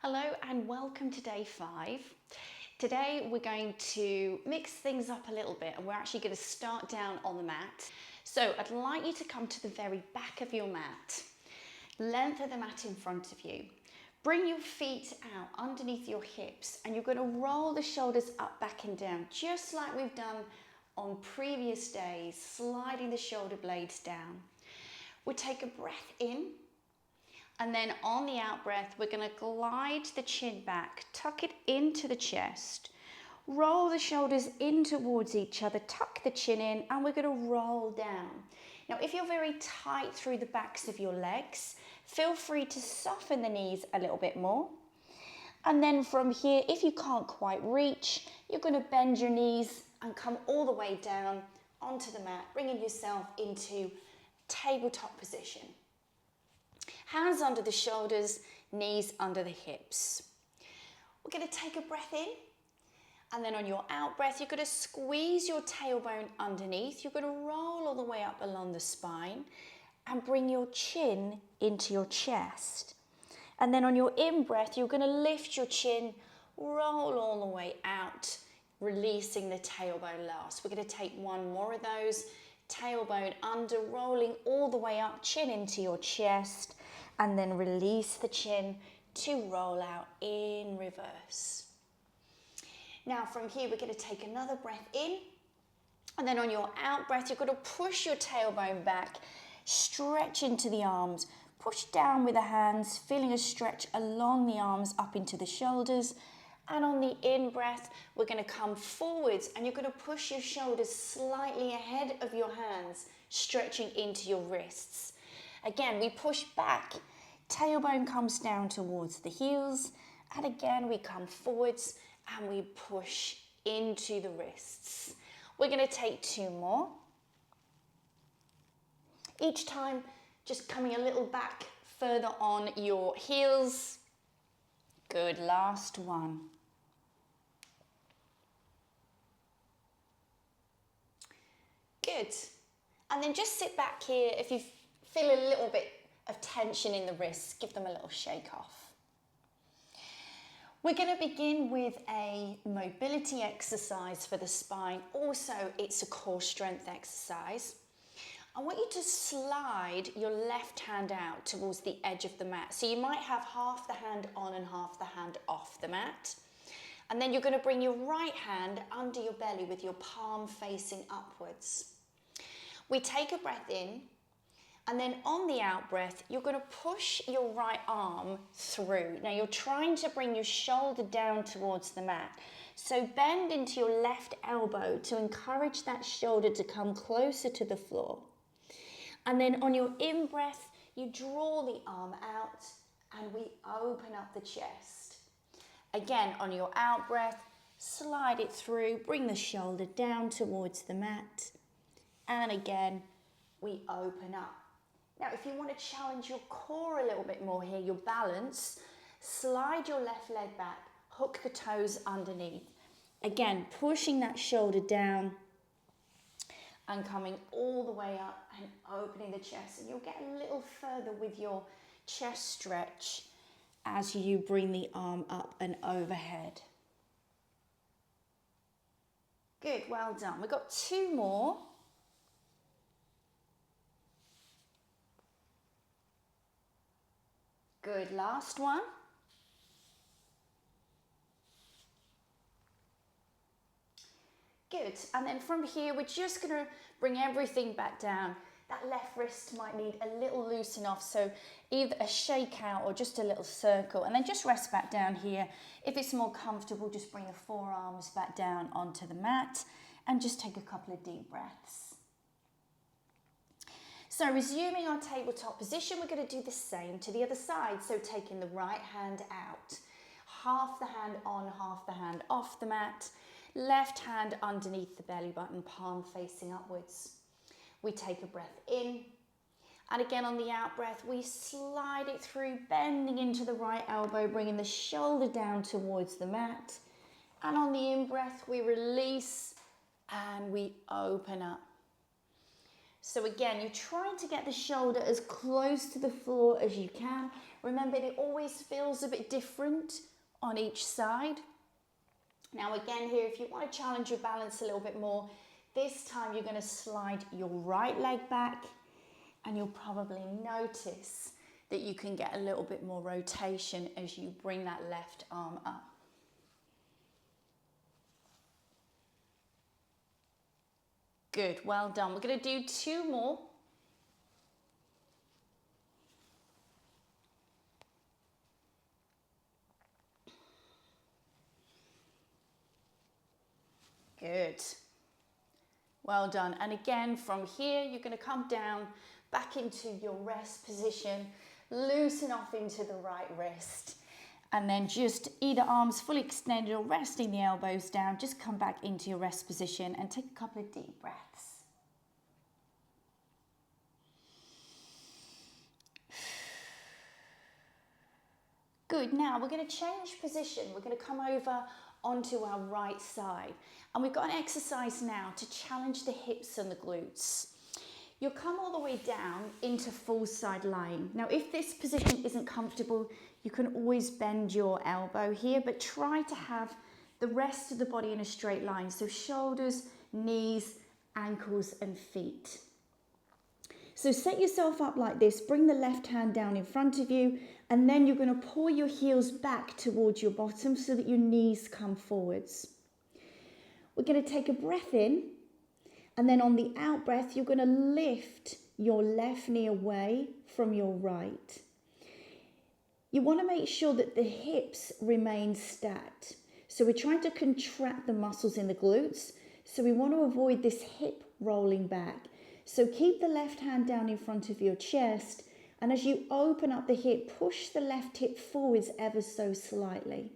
Hello and welcome to day 5. Today we're going to mix things up a little bit and we're actually going to start down on the mat. So I'd like you to come to the very back of your mat, length of the mat in front of you. Bring your feet out underneath your hips and you're going to roll the shoulders up, back and down, just like we've done on previous days, sliding the shoulder blades down. We'll take a breath in. And then on the out breath, we're going to glide the chin back, tuck it into the chest, roll the shoulders in towards each other, tuck the chin in, and we're going to roll down. Now, if you're very tight through the backs of your legs, feel free to soften the knees a little bit more. And then from here, if you can't quite reach, you're going to bend your knees and come all the way down onto the mat, bringing yourself into tabletop position. Hands under the shoulders, knees under the hips. We're going to take a breath in, and then on your out breath, you're going to squeeze your tailbone underneath. You're going to roll all the way up along the spine and bring your chin into your chest. And then on your in breath, you're going to lift your chin, roll all the way out, releasing the tailbone last. We're going to take one more of those. Tailbone under, rolling all the way up, chin into your chest, and then release the chin to roll out in reverse. Now from here, we're going to take another breath in, and then on your out breath, you're going to push your tailbone back, stretch into the arms, push down with the hands, feeling a stretch along the arms up into the shoulders. And on the in breath, we're going to come forwards and you're going to push your shoulders slightly ahead of your hands, stretching into your wrists. Again, we push back, tailbone comes down towards the heels, and again we come forwards and we push into the wrists. We're going to take 2 more. Each time, just coming a little back further on your heels. Good, last one. Good. And then just sit back here. If you feel a little bit of tension in the wrists, give them a little shake off. We're going to begin with a mobility exercise for the spine. Also, it's a core strength exercise. I want you to slide your left hand out towards the edge of the mat. So you might have half the hand on and half the hand off the mat. And then you're going to bring your right hand under your belly with your palm facing upwards. We take a breath in, and then on the out breath, you're going to push your right arm through. Now you're trying to bring your shoulder down towards the mat. So bend into your left elbow to encourage that shoulder to come closer to the floor. And then on your in breath, you draw the arm out and we open up the chest. Again, on your out breath, slide it through, bring the shoulder down towards the mat. And again, we open up. Now, if you want to challenge your core a little bit more here, your balance, slide your left leg back, hook the toes underneath. Again, pushing that shoulder down and coming all the way up and opening the chest. And you'll get a little further with your chest stretch as you bring the arm up and overhead. Good, well done. We've got 2 more. Good, last one. Good, and then from here, we're just going to bring everything back down. That left wrist might need a little loosen off, so either a shake out or just a little circle, and then just rest back down here. If it's more comfortable, just bring the forearms back down onto the mat and just take a couple of deep breaths. So resuming our tabletop position, we're going to do the same to the other side. So taking the right hand out, half the hand on, half the hand off the mat, left hand underneath the belly button, palm facing upwards. We take a breath in, and again on the out breath, we slide it through, bending into the right elbow, bringing the shoulder down towards the mat. And on the in breath, we release and we open up. So again, you're trying to get the shoulder as close to the floor as you can. Remember, it always feels a bit different on each side. Now again here, if you want to challenge your balance a little bit more, this time you're going to slide your right leg back, and you'll probably notice that you can get a little bit more rotation as you bring that left arm up. Good, well done. We're going to do 2 more. Good. Well done. And again, from here, you're going to come down back into your rest position, loosen off into the right wrist, and then just either arms fully extended or resting the elbows down, just come back into your rest position and take a couple of deep breaths. Good. Now we're going to change position. We're going to come over onto our right side, and we've got an exercise now to challenge the hips and the glutes. You'll come all the way down into full side lying. Now, if this position isn't comfortable, you can always bend your elbow here, but try to have the rest of the body in a straight line. So shoulders, knees, ankles, and feet. So set yourself up like this, bring the left hand down in front of you, and then you're going to pull your heels back towards your bottom so that your knees come forwards. We're going to take a breath in, and then on the out breath, you're going to lift your left knee away from your right. You want to make sure that the hips remain stacked. So we're trying to contract the muscles in the glutes. So we want to avoid this hip rolling back. So keep the left hand down in front of your chest. And as you open up the hip, push the left hip forwards ever so slightly.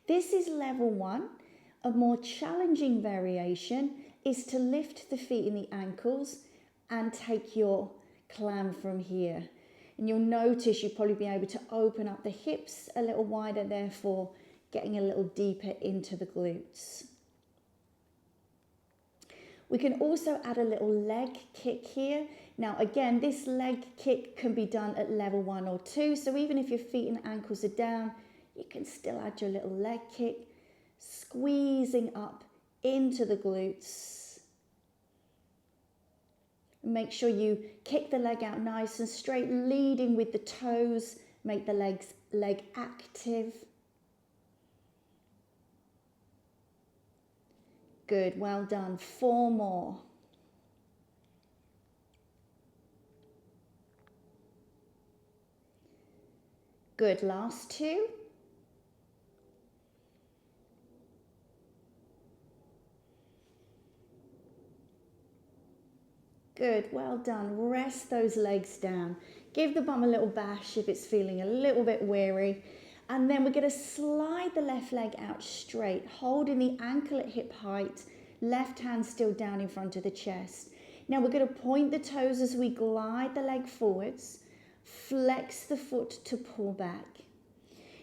This is level 1. A more challenging variation is to lift the feet in the ankles and take your climb from here. And you'll notice you'll probably be able to open up the hips a little wider, therefore getting a little deeper into the glutes. We can also add a little leg kick here. Now again, this leg kick can be done at level 1 or 2. So even if your feet and ankles are down, you can still add your little leg kick, squeezing up into the glutes. Make sure you kick the leg out nice and straight, leading with the toes. Make the leg active. Good, well done. 4 more. Good, last 2. Good, well done. Rest those legs down. Give the bum a little bash if it's feeling a little bit weary. And then we're going to slide the left leg out straight, holding the ankle at hip height, left hand still down in front of the chest. Now we're going to point the toes as we glide the leg forwards, flex the foot to pull back.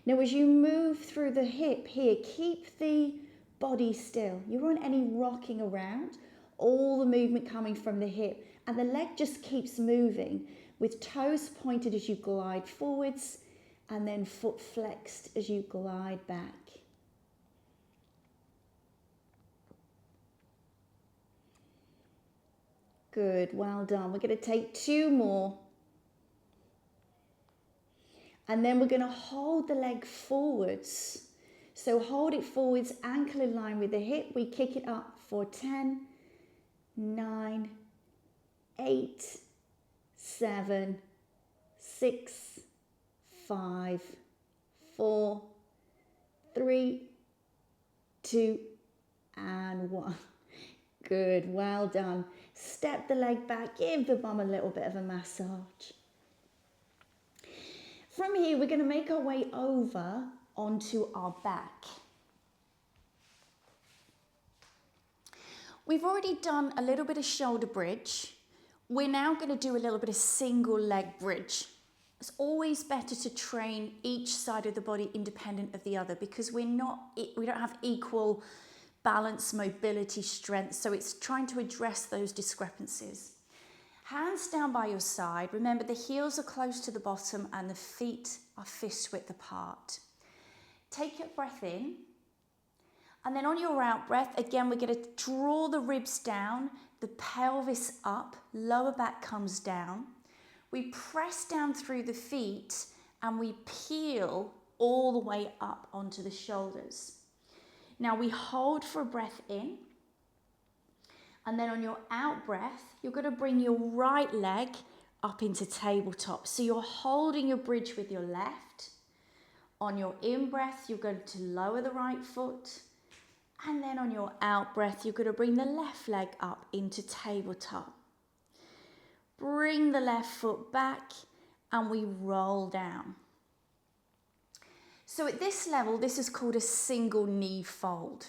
Now as you move through the hip here, keep the body still. You won't any rocking around. All the movement coming from the hip, and the leg just keeps moving with toes pointed as you glide forwards and then foot flexed as you glide back. Good, well done. We're going to take 2 more. And then we're going to hold the leg forwards. So hold it forwards, ankle in line with the hip. We kick it up for 10, 9, 8, 7, 6, 5, 4, 3, 2, and 1. Good, well done. Step the leg back, give the bum a little bit of a massage. From here, we're going to make our way over onto our back. We've already done a little bit of shoulder bridge. We're now going to do a little bit of single leg bridge. It's always better to train each side of the body independent of the other because we don't have equal balance, mobility, strength. So it's trying to address those discrepancies. Hands down by your side. Remember, the heels are close to the bottom and the feet are fist width apart. Take your breath in. And then on your out breath, again, we're going to draw the ribs down, the pelvis up, lower back comes down. We press down through the feet and we peel all the way up onto the shoulders. Now we hold for a breath in. And then on your out breath, you're going to bring your right leg up into tabletop. So you're holding your bridge with your left. On your in breath, you're going to lower the right foot. And then on your out breath, you're going to bring the left leg up into tabletop. Bring the left foot back and we roll down. So at this level, this is called a single knee fold.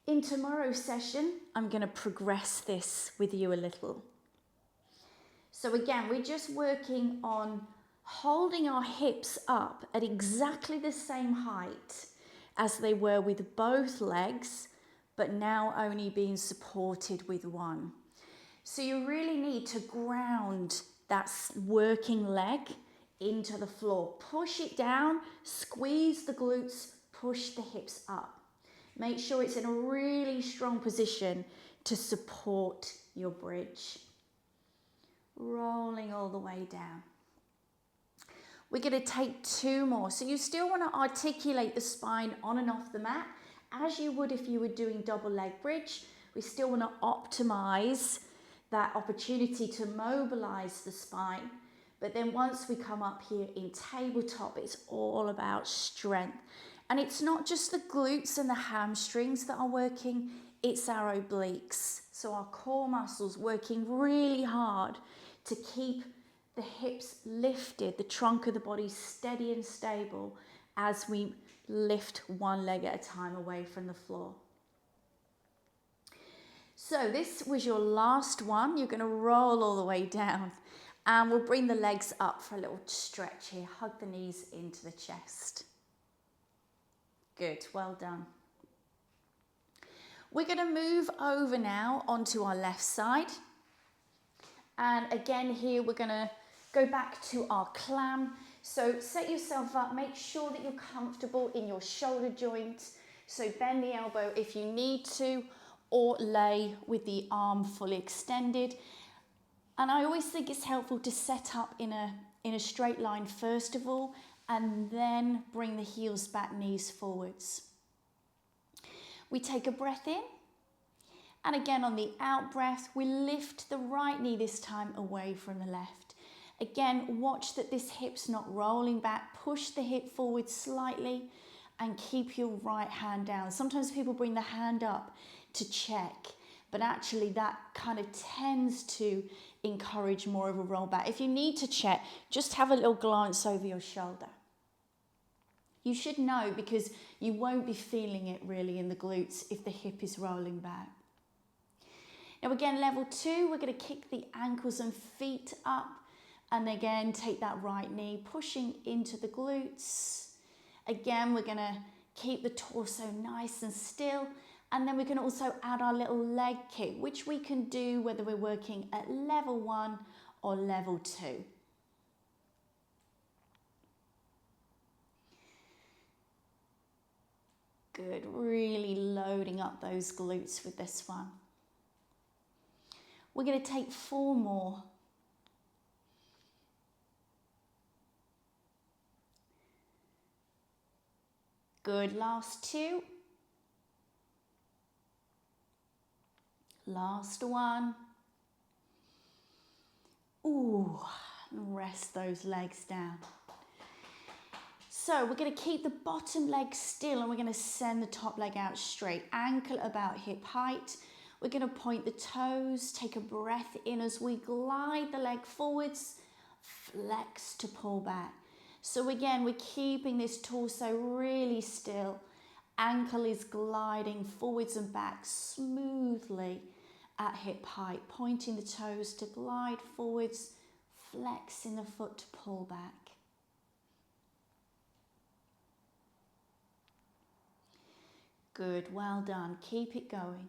In tomorrow's session, I'm going to progress this with you a little. So again, we're just working on holding our hips up at exactly the same height as they were with both legs, but now only being supported with one. So you really need to ground that working leg into the floor. Push it down, squeeze the glutes, push the hips up. Make sure it's in a really strong position to support your bridge. Rolling all the way down. We're going to take 2 more. So you still want to articulate the spine on and off the mat as you would if you were doing double leg bridge. We still want to optimize that opportunity to mobilize the spine. But then once we come up here in tabletop, it's all about strength. And it's not just the glutes and the hamstrings that are working, it's our obliques. So our core muscles working really hard to keep the hips lifted, the trunk of the body steady and stable as we lift one leg at a time away from the floor. So this was your last one. You're going to roll all the way down and we'll bring the legs up for a little stretch here. Hug the knees into the chest. Good, well done. We're going to move over now onto our left side. And again here we're going to go back to our clam. So set yourself up, make sure that you're comfortable in your shoulder joint. So bend the elbow if you need to, or lay with the arm fully extended. And I always think it's helpful to set up in a straight line first of all, and then bring the heels back, knees forwards. We take a breath in, and again on the out breath, we lift the right knee this time away from the left. Again, watch that this hip's not rolling back. Push the hip forward slightly and keep your right hand down. Sometimes people bring the hand up to check, but actually that kind of tends to encourage more of a roll back. If you need to check, just have a little glance over your shoulder. You should know because you won't be feeling it really in the glutes if the hip is rolling back. Now again, level 2, we're going to kick the ankles and feet up. And again, take that right knee, pushing into the glutes. Again, we're going to keep the torso nice and still. And then we can also add our little leg kick, which we can do whether we're working at level 1 or level 2. Good, really loading up those glutes with this one. We're going to take 4 more. Good, last 2. Last 1. Ooh, and rest those legs down. So we're going to keep the bottom leg still and we're going to send the top leg out straight. Ankle about hip height. We're going to point the toes, take a breath in as we glide the leg forwards, flex to pull back. So again, we're keeping this torso really still. Ankle is gliding forwards and back smoothly at hip height, pointing the toes to glide forwards, flexing the foot to pull back. Good, well done. Keep it going.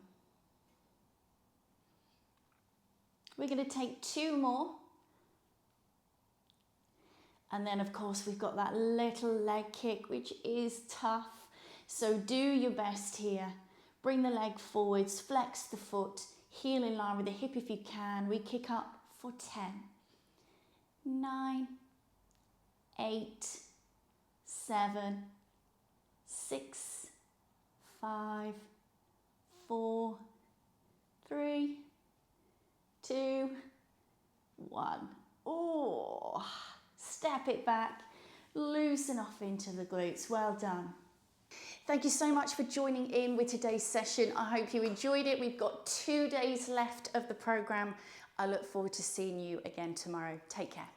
We're going to take 2 more. And then of course we've got that little leg kick, which is tough. So do your best here. Bring the leg forwards, flex the foot, heel in line with the hip if you can. We kick up for 10, 9, 8, 7, 6, 5, 4, 3, 2, 1. Oh, step it back, loosen off into the glutes. Well done. Thank you so much for joining in with today's session. I hope you enjoyed it. We've got 2 days left of the program. I look forward to seeing you again tomorrow. Take care.